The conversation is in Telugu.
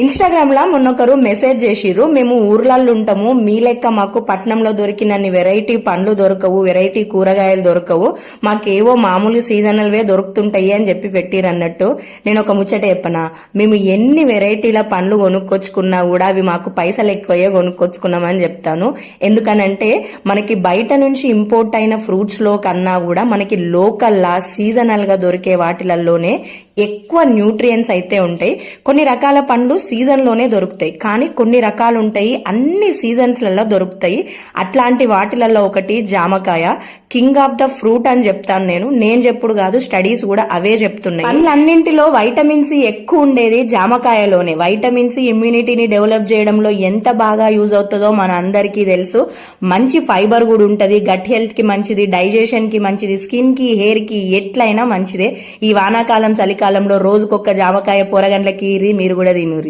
ఇన్స్టాగ్రామ్ లా మొన్నొకరు మెసేజ్ చేసిర్రు, మేము ఊర్లలో ఉంటాము, మీ లెక్క మాకు పట్నంలో దొరికినన్ని వెరైటీ పండ్లు దొరకవు, వెరైటీ కూరగాయలు దొరకవు, మాకేవో మామూలు సీజనల్ వే దొరుకుతుంటాయి అని చెప్పి పెట్టిరు అన్నట్టు. నేను ఒక ముచ్చట చెప్పనా, మేము ఎన్ని వెరైటీల పండ్లు కొనుక్కొచ్చుకున్నా కూడా అవి మాకు పైసలు ఎక్కువయ్యే కొనుక్కొచ్చుకున్నామని చెప్తాను. ఎందుకనంటే మనకి బయట నుంచి ఇంపోర్ట్ అయిన ఫ్రూట్స్ లో కన్నా కూడా మనకి లోకల్ లా సీజనల్ గా దొరికే వాటిలలోనే ఎక్కువ న్యూట్రియన్స్ అయితే ఉంటాయి. కొన్ని రకాల పండ్లు సీజన్ లోనే దొరుకుతాయి, కానీ కొన్ని రకాలు ఉంటాయి అన్ని సీజన్స్ లలో దొరుకుతాయి. అట్లాంటి వాటిలలో ఒకటి జామకాయ, కింగ్ ఆఫ్ ద ఫ్రూట్ అని చెప్తాను నేను చెప్పుడు కాదు, స్టడీస్ కూడా అవే చెప్తున్నాయి. పండ్లన్నింటిలో వైటమిన్ సి ఎక్కువ ఉండేది జామకాయలోనే. వైటమిన్ సి ఇమ్యూనిటీని డెవలప్ చేయడంలో ఎంత బాగా యూజ్ అవుతుందో మన అందరికీ తెలుసు. మంచి ఫైబర్ కూడా ఉంటది, గట్ హెల్త్ కి మంచిది, డైజెషన్ కి మంచిది, స్కిన్ కి హెయిర్ కి ఎట్లయినా మంచిదే. ఈ వానాకాలం చలికాలంలో రోజుకొక్క జామకాయ పొరగండ్లకి మీరు కూడా తినూరి.